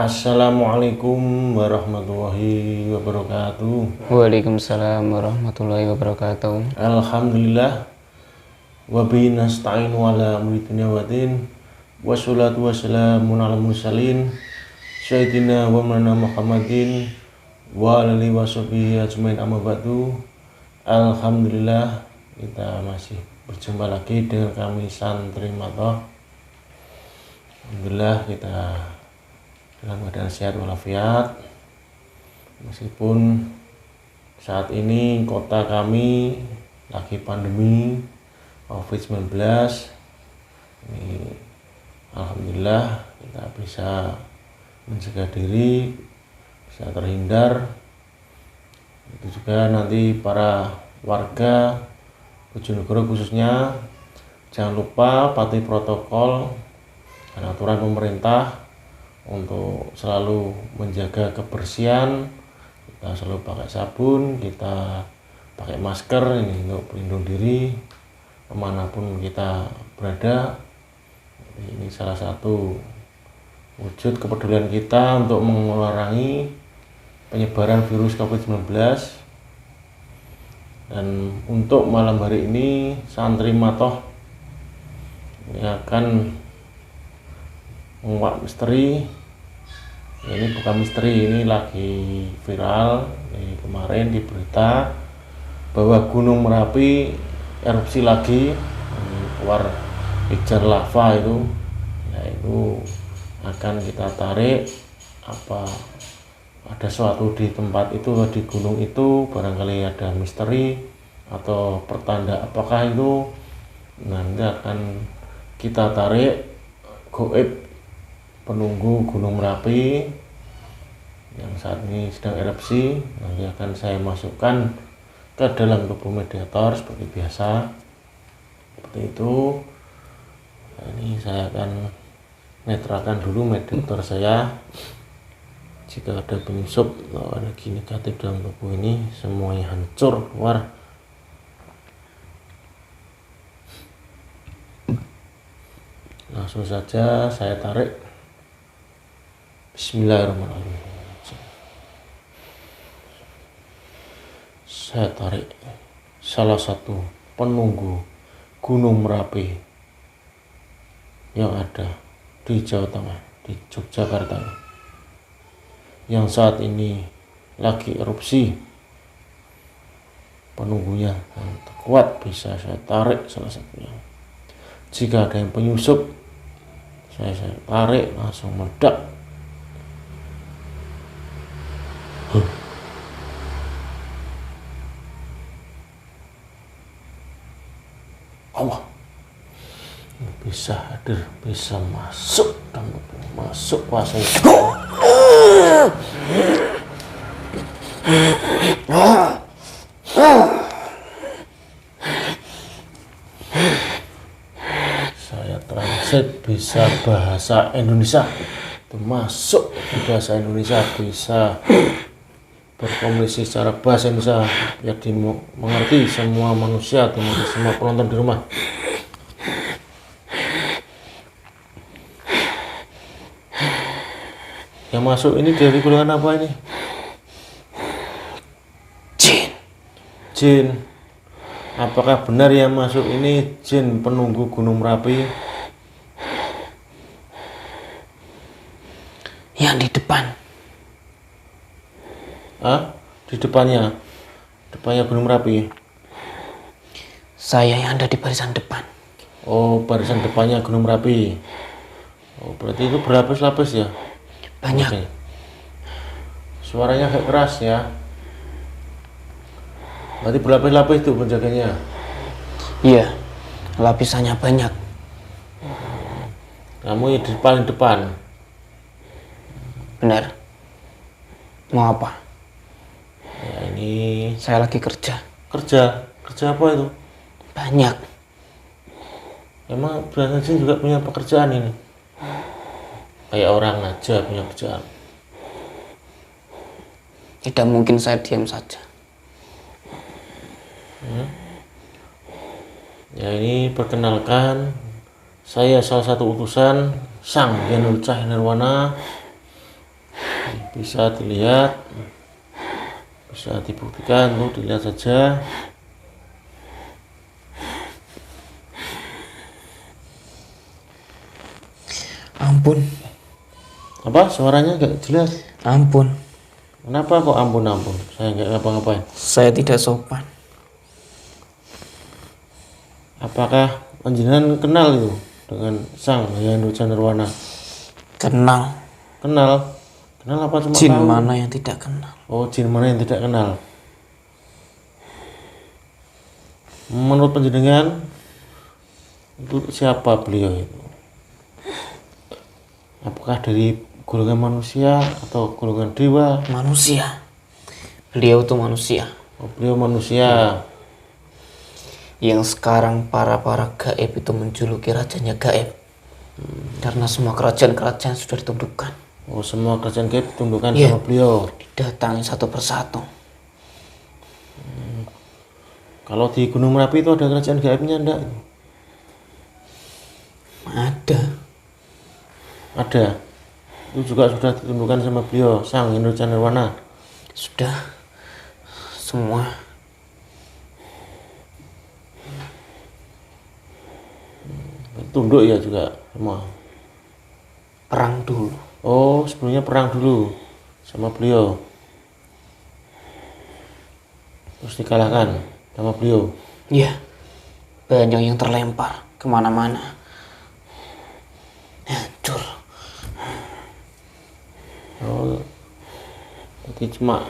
Assalamualaikum warahmatullahi wabarakatuh. Waalaikumsalam warahmatullahi wabarakatuh. Alhamdulillah wa bihi nasta'in ala umuri dunya wa din. Wassalatu wassalamu ala mursalin sayyidina wa maulana Muhammadin wa alihi washabihi ajmain amma ba'du. Alhamdulillah kita masih berjumpa lagi dengan kami Santri Matoh. Alhamdulillah kita dalam keadaan sehat walafiat, meskipun saat ini kota kami lagi pandemi COVID-19. Ini alhamdulillah kita bisa mencegah diri, bisa terhindar. Itu juga nanti para warga Bojonegoro khususnya jangan lupa patuhi protokol dan aturan pemerintah untuk selalu menjaga kebersihan. Kita selalu pakai sabun, kita pakai masker ini untuk pelindung diri kemanapun kita berada. Ini salah satu wujud kepedulian kita untuk mengurangi penyebaran virus COVID-19. Dan untuk malam hari ini Santri Matoh ini akan menguak misteri. Ini bukan misteri, ini lagi viral kemarin di berita bahwa Gunung Merapi erupsi lagi, keluar pijar lava itu. Ya, itu akan kita tarik apa ada suatu di tempat itu, di gunung itu barangkali ada misteri atau pertanda apakah itu, nanti akan kita tarik goib penunggu Gunung Merapi yang saat ini sedang erupsi. Nanti akan saya masukkan ke dalam tubuh mediator seperti biasa, seperti itu. Nah, ini saya akan netralkan dulu mediator saya. Jika ada penyusup atau energi negatif dalam tubuh ini, semuanya hancur keluar. Langsung saja saya tarik. Bismillahirrahmanirrahim. Saya tarik salah satu penunggu Gunung Merapi yang ada di Jawa Tengah, di Yogyakarta, yang saat ini lagi erupsi. Penunggunya yang terkuat bisa saya tarik salah satunya. Jika ada yang penyusup, saya tarik langsung meledak. Allah bisa hadir, bisa masuk dan masuk kuasa itu. Saya translate bisa bahasa Indonesia, itu masuk di bahasa Indonesia, bisa berkomunikasi secara bahasa Indonesia biar dimengerti semua manusia, dimengerti semua penonton di rumah. Yang masuk ini dari golongan apa ini? Jin. Jin. Apakah benar yang masuk ini jin penunggu Gunung Merapi? Yang di depan. Di depannya Gunung Merapi. Saya yang ada di barisan depan. Oh, barisan depannya Gunung Merapi. Oh, berarti itu berlapis-lapis ya? Banyak. Oke. Suaranya agak keras ya. Berarti berlapis-lapis itu penjaganya. Iya, lapisannya banyak. Kamu yang di paling depan. Benar. Mau apa? Ya, ini Saya lagi kerja. Kerja apa itu? Banyak. Emang Belasan Jin juga punya pekerjaan ini? Kayak orang aja punya kerjaan. Tidak mungkin saya diam saja. Ya, ini perkenalkan, saya salah satu utusan Sang Hyang Nurcah Nirwana bisa dilihat, bisa dibuktikan tuh, dilihat saja. Ampun, Apa suaranya nggak jelas? ampun. Kenapa kok ampun? Saya nggak ngapa-ngapain. Saya tidak sopan. Apakah panjenengan kenal itu dengan Sang Hyang Roja Nirwana? Kenal. Kenal apa cuma Jin tahu? mana yang tidak kenal? Oh, jin mana yang tidak kenal? Menurut panjenengan itu siapa beliau itu? Apakah dari golongan manusia atau golongan dewa? Manusia. Beliau itu manusia. Oh, beliau manusia. Yang sekarang para gaib itu menjuluki rajanya gaib. Karena semua kerajaan-kerajaan sudah ditundukkan. Oh, semua kerajaan gaib tundukkan Iya. sama beliau. Didatangi satu persatu. Kalau di Gunung Merapi itu ada kerajaan gaibnya enggak? Ada. Itu juga sudah ditundukkan sama beliau, Sang Hyang Roja Nirwana. Sudah. Semua. Tunduk ya juga semua. Perang dulu. Oh, sebelumnya perang dulu sama beliau. Terus dikalahkan sama beliau. Iya. Banyak yang terlempar kemana-mana. Hancur. Oh, jadi cuma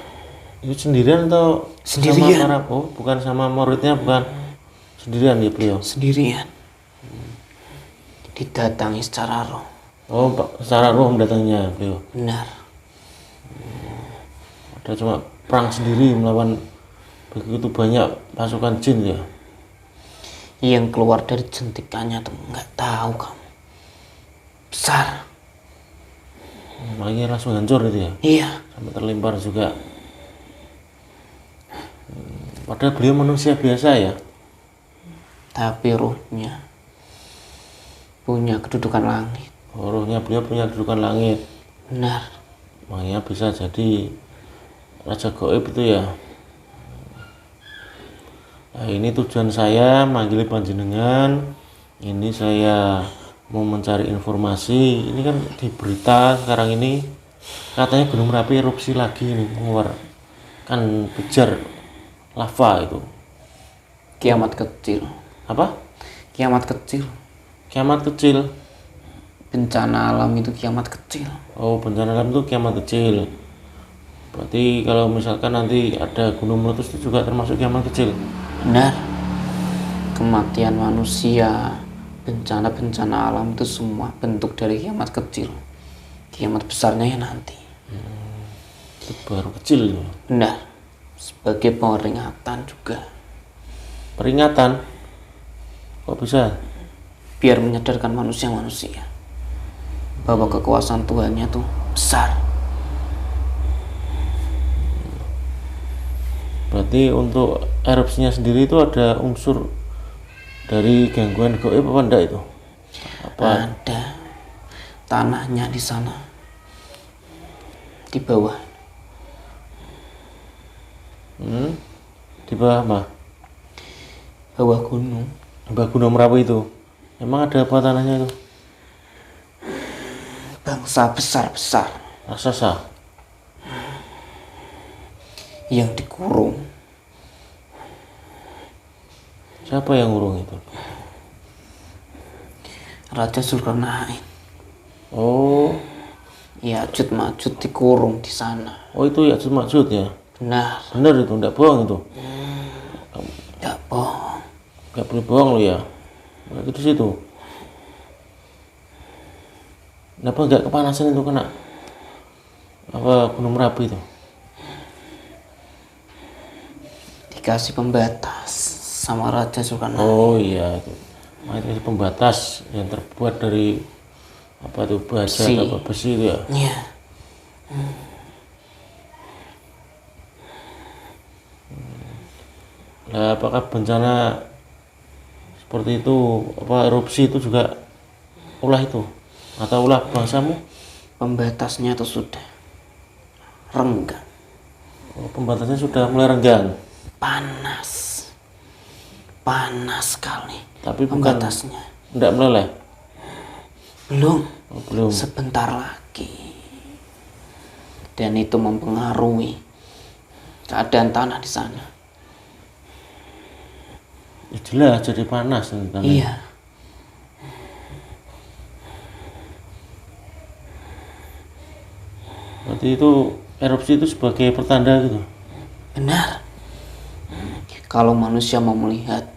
itu sendirian atau Sendirian. sama para? Oh, bukan sama muridnya, bukan sendirian ya beliau. Sendirian. Didatangi secara roh. Oh, secara roh mendatanginya beliau. Benar. Ada cuma perang sendiri melawan begitu banyak pasukan jin ya. Yang keluar dari jentikannya tuh nggak tahu kamu. Besar. Makanya langsung hancur itu ya. Iya. Sampai terlempar juga. Padahal beliau manusia biasa ya. Tapi ruhnya punya kedudukan langit. Oh, rohnya beliau punya kedudukan langit. Benar. Makanya bisa jadi raja gaib itu ya. Nah, ini tujuan saya manggil panjenengan. Ini saya mau mencari informasi. Ini kan di berita sekarang ini katanya Gunung Merapi erupsi lagi nih, mengeluarkan pijar lava itu. Kiamat kecil. Apa? Kiamat kecil. Kiamat kecil. Bencana alam itu kiamat kecil. Oh, bencana alam itu kiamat kecil. Berarti kalau misalkan nanti ada gunung meletus itu juga termasuk kiamat kecil. Benar. Kematian manusia, bencana-bencana alam itu semua bentuk dari kiamat kecil. Kiamat besarnya ya nanti. Itu baru kecil ya. Benar. Sebagai peringatan juga. Peringatan. Kok bisa? Biar menyadarkan manusia-manusia bahwa kekuasaan Tuhannya tuh besar. Berarti untuk erupsinya sendiri itu ada unsur dari gangguan gaib apa enggak itu? Apa? Ada tanahnya di sana, di bawah. Di bawah apa? Bawah gunung. Di bawah Gunung Merapi itu. Emang ada apa tanahnya itu? Bangsa besar-besar Raksasa. yang dikurung. Siapa yang ngurung itu? Raja Zulkarnain. Oh, Ya'juj Ma'juj dikurung di sana. oh itu ya Maksud ya. Benar. Benar itu, enggak bohong itu. Tidak bohong. Enggak boleh bohong lo ya. Nah, itu di situ. Kenapa enggak kepanasan itu kena apa Gunung Merapi itu? Dikasih pembatas sama Raja Zulkarnain. Oh iya itu. Nah, itu pembatas yang terbuat dari apa itu baja Besi. atau apa besi itu ya. Iya. Nah, apakah bencana seperti itu apa erupsi itu juga ulah itu atau ulah bangsamu? Pembatasnya itu sudah. renggang. Oh, pembatasnya sudah mulai renggang. Panas. Panas sekali. Tapi bukan pembatasnya. tidak meleleh. Belum. Oh, belum. Sebentar lagi. Dan itu mempengaruhi keadaan tanah di sana. Ya, jelas jadi panas tanah. Iya. Berarti itu erupsi itu sebagai pertanda gitu. Benar. Kalau manusia mau melihat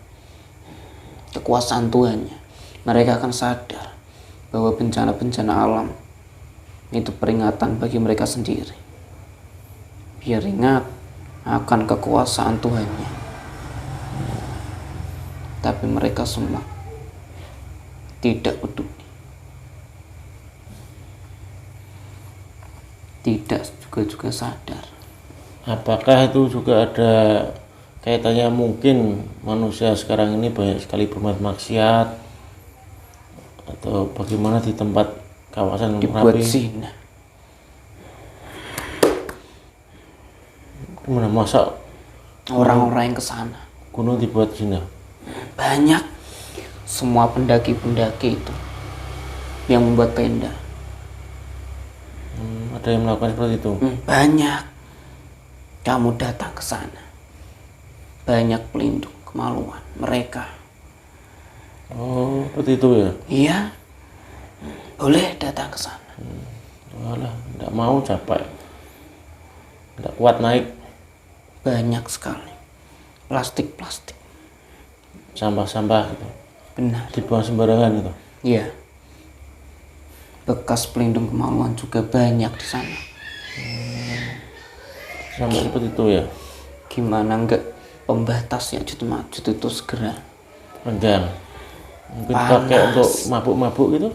kekuasaan Tuhannya, mereka akan sadar bahwa bencana-bencana alam itu peringatan bagi mereka sendiri. Biar ingat akan kekuasaan Tuhannya. Tapi mereka semua tidak peduli. Tidak juga sadar. Apakah itu juga ada kaitannya, mungkin manusia sekarang ini banyak sekali berbuat maksiat atau bagaimana di tempat kawasan Dibuat Merapi? zina. Gimana masa Orang-orang yang kesana gunung dibuat zina? banyak. Semua pendaki-pendaki itu yang membuat tenda. Ada yang melakukan seperti itu? Banyak. Kamu datang ke sana, banyak pelindung kemaluan mereka. Oh, seperti itu ya? Iya, boleh datang ke sana. Walah, tidak mau, capek, tidak kuat naik. Banyak sekali plastik-plastik. Sampah-sampah gitu Benar. dibuang sembarangan gitu. Iya. Bekas pelindung kemaluan juga banyak di sana. Sampai seperti itu ya? Gimana enggak pembatasnya Jutmajut itu segera Renggang. Mungkin Panas. pakai untuk mabuk-mabuk gitu.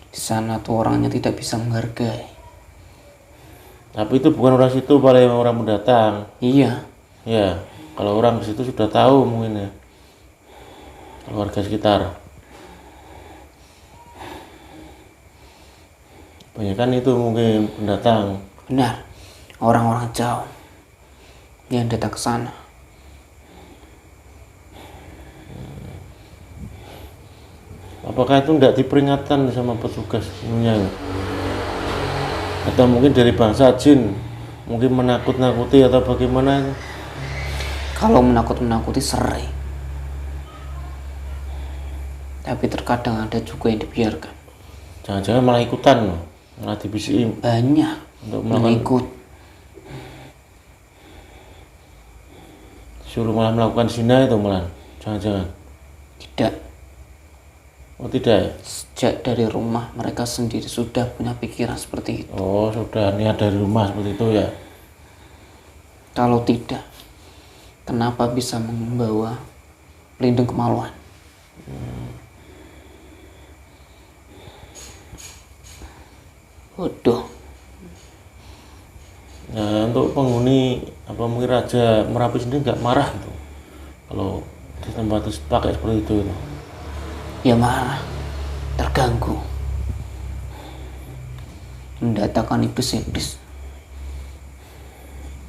di sana tuh orangnya tidak bisa menghargai. Tapi itu bukan orang situ, paling orang mendatang. Iya, Ya, kalau orang ke situ sudah tahu mungkin ya. Kalau warga sekitar. Kebanyakan itu mungkin pendatang. benar. Orang-orang jauh yang datang ke sana. Apakah itu tidak diperingatkan sama petugas ininya? Atau mungkin dari bangsa jin, mungkin menakut-nakuti atau bagaimana itu? Kalau menakut-nakuti sering. Tapi terkadang ada juga yang dibiarkan. Jangan-jangan malah ikutan loh, malah dibisikin Banyak untuk mengikut. suruh malah melakukan zina itu malah. Jangan-jangan. Tidak. Oh tidak ya? Sejak dari rumah mereka sendiri sudah punya pikiran seperti itu. Oh sudah niat dari rumah seperti itu ya? Kalau tidak, kenapa bisa membawa pelindung kemaluan? Bodoh. Nah untuk penghuni apa mungkin Raja Merapi sendiri nggak marah gitu kalau di tempat itu pakai seperti itu gitu. Ya marah, terganggu, mendatangkan iblis-iblis.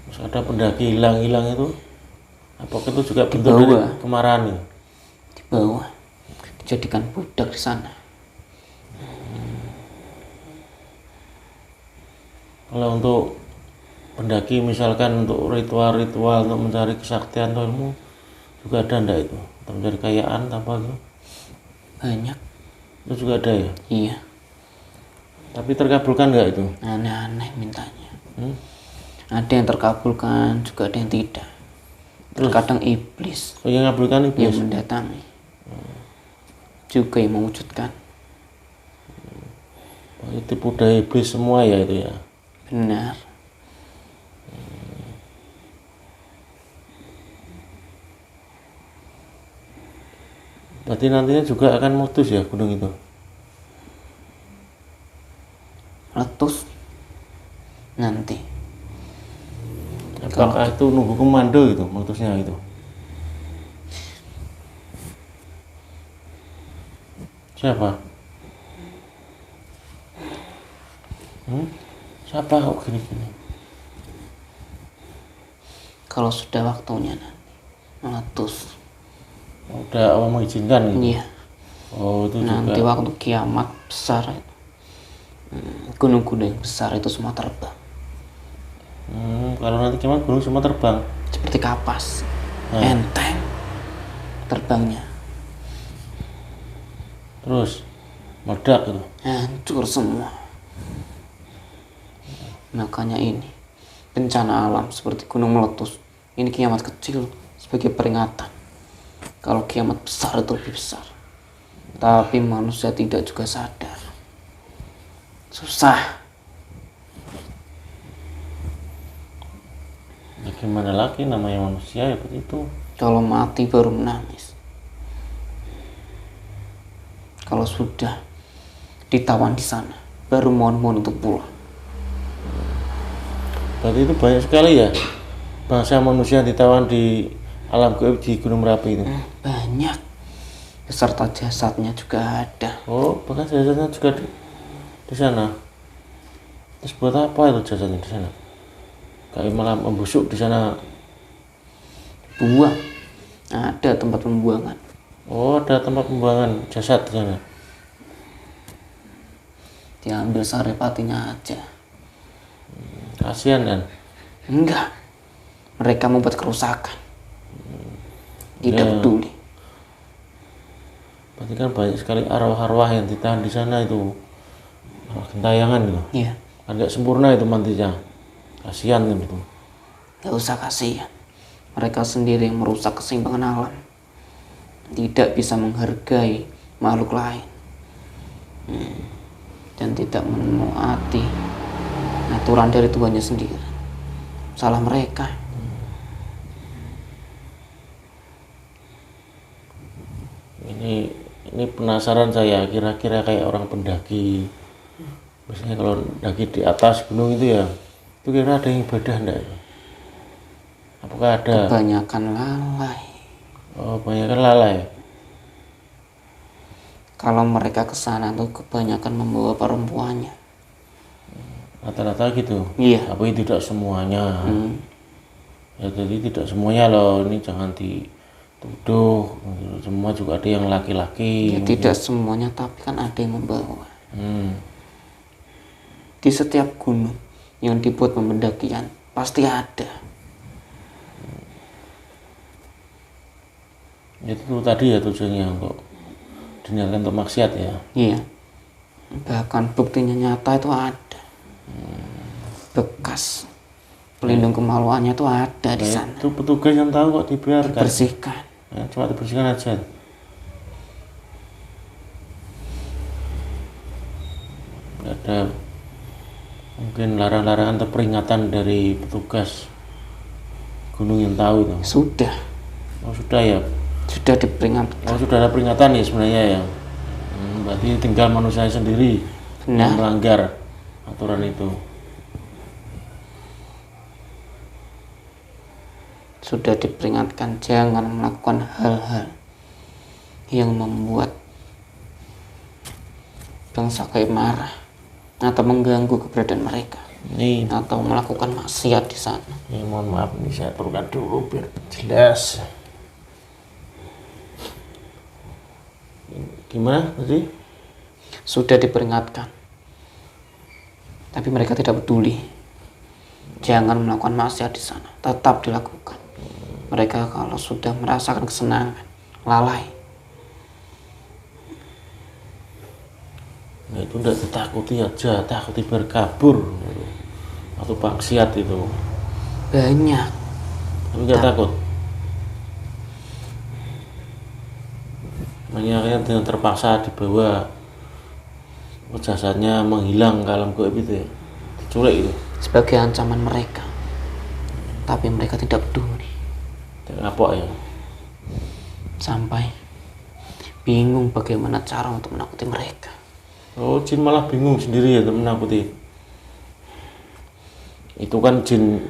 Terus ada pendaki hilang-hilang itu, apakah itu juga bentuk Dibawa. dari kemarahan ya? Di bawah, dijadikan budak di sana. Kalau untuk pendaki misalkan untuk ritual-ritual untuk mencari kesaktian atau ilmu juga ada ndak itu? Untuk mencari kekayaan apa gitu? Banyak, Itu juga ada ya? iya. Tapi terkabulkan nggak itu? Aneh-aneh mintanya. Hmm? Ada yang terkabulkan, juga ada yang tidak. Terkadang iblis Oh, yang ngabulkan yang iblis? mendatangi, juga yang mewujudkan. Oh, itu tipu daya iblis semua ya itu ya? Benar. Berarti nantinya juga akan meletus ya gunung itu? Meletus nanti. Apakah itu nunggu komando gitu meletusnya itu? Siapa? Siapa kok gini-gini? Kalau sudah waktunya nanti meletus. Udah Allah mengizinkan gitu? Iya. Oh, itu Nanti juga. waktu kiamat besar itu, gunung-gunung besar itu semua terbang Kalau nanti gimana gunung semua terbang? seperti kapas, enteng terbangnya, Terus meledak gitu. hancur semua. Makanya ini bencana alam seperti gunung meletus, ini kiamat kecil sebagai peringatan. Kalau kiamat besar itu lebih besar, tapi manusia tidak juga sadar. Susah. Ya gimana lagi, namanya manusia ya begitu. Kalau mati baru menangis. Kalau sudah ditawan di sana, baru mohon-mohon untuk pulang. Berarti itu banyak sekali ya bangsa manusia yang ditawan di alam gaib di Gunung Merapi itu. Banyak. Beserta jasadnya juga ada. Oh, bahkan jasadnya juga di sana. Terus buat apa itu jasadnya di sana? Kayak malah membusuk di sana. Buang. Ada tempat pembuangan. Oh, ada tempat pembuangan jasad di sana. Diambil saripatinya aja. Kasihan kan? Enggak. Mereka membuat kerusakan. Tidak Ya. peduli. Berarti kan banyak sekali arwah-arwah yang ditahan di sana itu. Gentayangan gitu. Iya. Kan nggak sempurna itu mantinya. Kasihan kan itu. Gak usah kasihan. Mereka sendiri yang merusak keseimbangan alam. Tidak bisa menghargai makhluk lain. Dan tidak menaati aturan dari Tuhannya sendiri. Salah mereka. Ini penasaran saya, kira-kira kayak orang pendaki. Biasanya kalau daki di atas gunung itu ya, itu kira ada yang ibadah enggak? Apakah ada? Kebanyakan lalai. Oh, banyak kan lalai. Kalau mereka ke sana tuh kebanyakan membawa perempuannya. Rata-rata gitu. Iya. Tapi tidak semuanya. Ya, jadi tidak semuanya loh, ini jangan dituduh. Semua juga ada yang laki-laki. Ya, tidak semuanya, tapi kan ada yang membawa. Di setiap gunung yang dibuat pendakian pasti ada. Itu tadi ya tujuannya untuk diniatkan untuk maksiat ya. Iya. Bahkan buktinya nyata itu ada. Bekas pelindung kemaluannya itu ada di sana. Itu petugas yang tahu kok dibiarkan. Dibersihkan. Ya, cuma dibersihkan aja. Nggak ada mungkin larang-larangan atau peringatan dari petugas gunung yang tahu itu. Sudah. Oh sudah ya. Sudah diperingatkan. Oh sudah ada peringatan ya sebenarnya ya. Berarti tinggal manusia sendiri yang Benar. melanggar aturan itu. Sudah diperingatkan jangan melakukan hal-hal yang membuat bangsa gaib marah atau mengganggu keberadaan mereka Ini atau melakukan maksiat di sana. mohon maaf, ini saya turunkan dulu biar jelas. Gimana tadi? Sudah diperingatkan, tapi mereka tidak peduli. Jangan melakukan maksiat di sana, tetap dilakukan. Mereka kalau sudah merasakan kesenangan, lalai. Nah itu udah ditakuti aja, takuti berkabur atau maksiat itu. Banyak. Tapi nggak takut. Makanya dengan terpaksa dibawa jasadnya menghilang ke alam gaib itu ya, diculik itu. Sebagai ancaman mereka, tapi mereka tidak peduli. Tidak kapok ya. Sampai bingung bagaimana cara untuk menakuti mereka. Oh jin malah bingung sendiri ya untuk menakuti. Itu kan jin.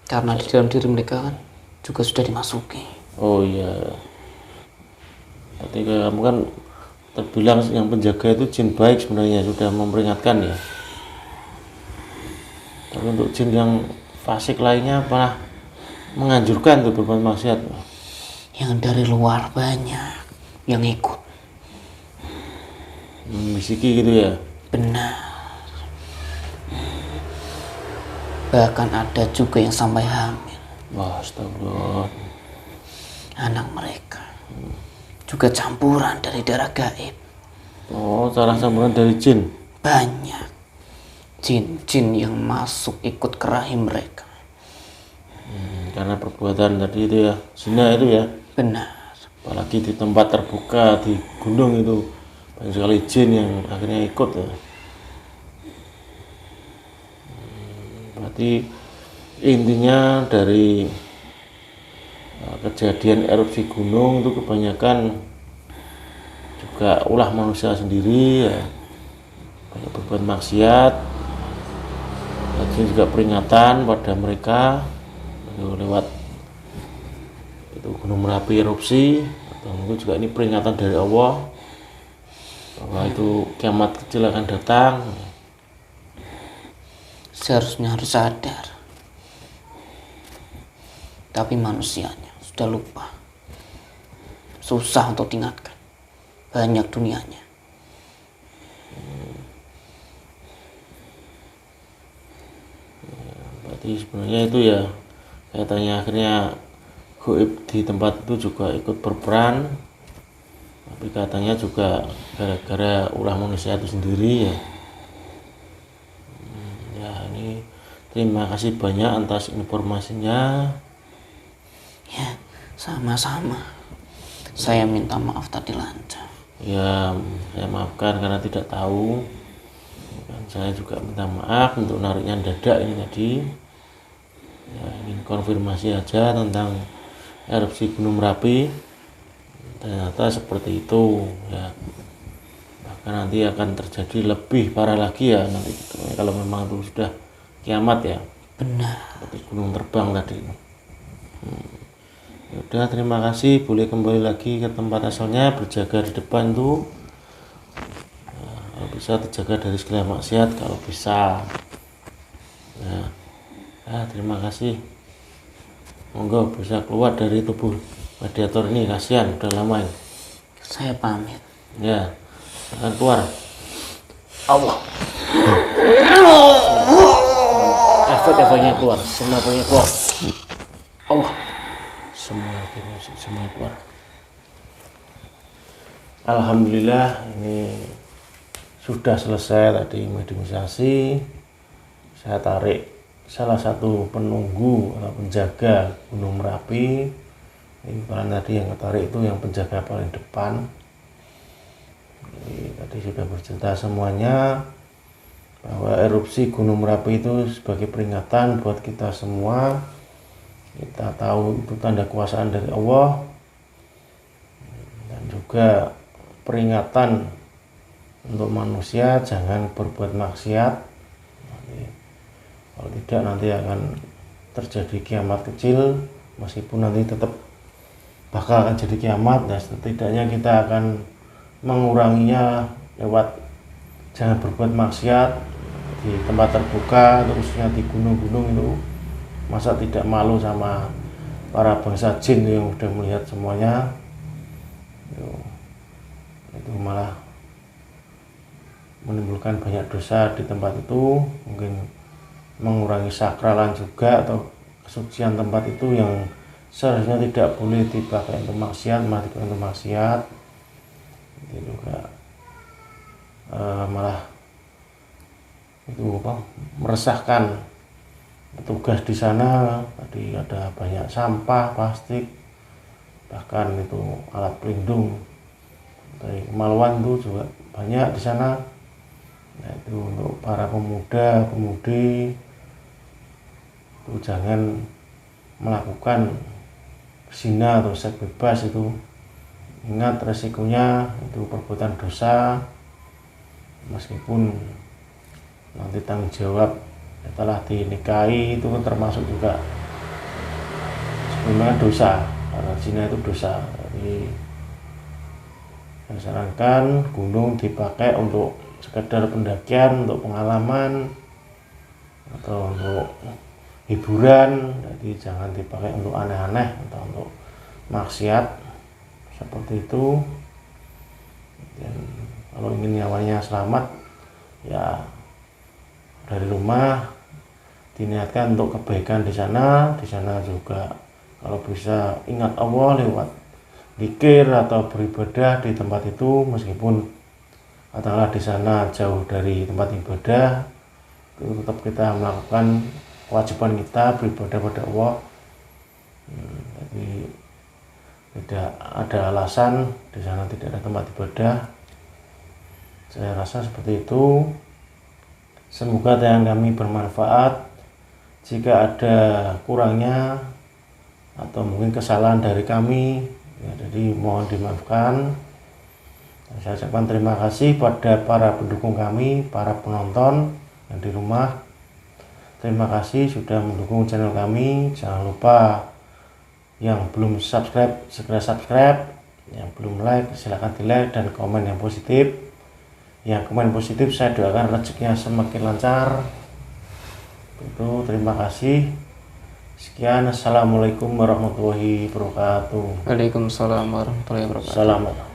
Karena di dalam diri mereka kan juga sudah dimasuki. Oh iya. Berarti kamu kan terbilang yang penjaga itu jin baik sebenarnya, sudah memperingatkan ya. Tapi untuk jin yang fasik lainnya malah menganjurkan tuh berbuat maksiat. Yang dari luar banyak yang ikut. Membisiki gitu ya. Benar. Bahkan ada juga yang sampai hamil. Wah, astagfirullah. Anak mereka juga campuran dari darah gaib. Oh, cara campuran dari jin. Banyak jin-jin yang masuk ikut ke rahim mereka. Karena perbuatan tadi itu ya, zina itu ya. Benar. Apalagi di tempat terbuka di gunung itu banyak sekali jin yang akhirnya ikut ya. Berarti intinya dari kejadian erupsi gunung itu kebanyakan juga ulah manusia sendiri ya, banyak berbuat maksiat. Lagi juga peringatan pada mereka lewat itu Gunung Merapi erupsi, atau mungkin juga ini peringatan dari Allah bahwa itu kiamat kecil akan datang. Seharusnya harus sadar, tapi manusianya sudah lupa. Susah untuk diingatkan. Banyak dunianya. Berarti sebenarnya itu ya kaitannya akhirnya gaib di tempat itu juga ikut berperan, tapi katanya juga gara-gara ulah manusia itu sendiri ya. Ya ini terima kasih banyak atas informasinya. Ya, sama-sama. Saya minta maaf tadi lancar. Ya, saya maafkan karena tidak tahu. Dan saya juga minta maaf untuk nariknya dadak ini tadi. Ya, ingin konfirmasi aja tentang erupsi Gunung Merapi. Ternyata seperti itu ya. Bahkan nanti akan terjadi lebih parah lagi ya nanti gitu. Kalau memang itu sudah kiamat ya. Benar. Seperti gunung terbang tadi. Ya udah, terima kasih. Boleh kembali lagi ke tempat asalnya, berjaga di depan tuh. Nah, kalau bisa dijaga dari segala maksiat kalau bisa. Terima kasih. Monggo bisa keluar dari tubuh radiator ini, kasihan udah lama ini. Saya pamit. Ya, akan keluar. Allah. Efek-efeknya keluar, semuanya keluar. Allah. Semua keluar. Alhamdulillah ini sudah selesai tadi mediumisasi. Saya tarik salah satu penunggu atau penjaga Gunung Merapi. Ini karena tadi yang ketarik itu yang penjaga paling depan. Jadi, tadi sudah bercerita semuanya bahwa erupsi Gunung Merapi itu sebagai peringatan buat kita semua. Kita tahu itu tanda kekuasaan dari Allah dan juga peringatan untuk manusia jangan berbuat maksiat. Kalau tidak nanti akan terjadi kiamat kecil, meskipun nanti tetap bakal akan jadi kiamat. Dan setidaknya kita akan menguranginya lewat jangan berbuat maksiat di tempat terbuka, khususnya di gunung-gunung itu. Masa tidak malu sama para bangsa jin yang udah melihat semuanya. Itu malah menimbulkan banyak dosa di tempat itu, mungkin mengurangi sakralan juga atau kesucian tempat itu yang seharusnya tidak boleh dipakai untuk maksiat, malah dipakai untuk maksiat. Itu juga malah itu meresahkan petugas di sana. Tadi ada banyak sampah, plastik, bahkan itu alat pelindung dari kemaluan itu juga banyak di sana. Nah, itu untuk para pemuda pemudi itu jangan melakukan zina atau seks bebas. Itu ingat resikonya, itu perbuatan dosa, meskipun nanti tanggung jawab setelah dinikahi itu termasuk juga sebenarnya dosa, karena zina itu dosa. Jadi saya sarankan gunung dipakai untuk sekedar pendakian, untuk pengalaman, atau untuk hiburan, jadi jangan dipakai untuk aneh-aneh atau untuk maksiat seperti itu. Dan kalau ingin nyawanya selamat, ya dari rumah diniatkan untuk kebaikan di sana juga kalau bisa ingat Allah lewat zikir atau beribadah di tempat itu, meskipun katakanlah di sana jauh dari tempat ibadah, itu tetap kita melakukan kewajiban kita beribadah pada Allah. Jadi tidak ada alasan di sana tidak ada tempat ibadah. Saya rasa seperti itu. Semoga tayangan kami bermanfaat. Jika ada kurangnya atau mungkin kesalahan dari kami, ya, jadi mohon dimaafkan. Saya ucapkan terima kasih pada para pendukung kami, para penonton yang di rumah. Terima kasih sudah mendukung channel kami. Jangan lupa yang belum subscribe segera subscribe, yang belum like silahkan di like dan komen yang positif. Yang komen positif saya doakan rezekinya semakin lancar. Itu terima kasih. Sekian, assalamualaikum warahmatullahi wabarakatuh. Waalaikumsalam warahmatullahi wabarakatuh. Salam.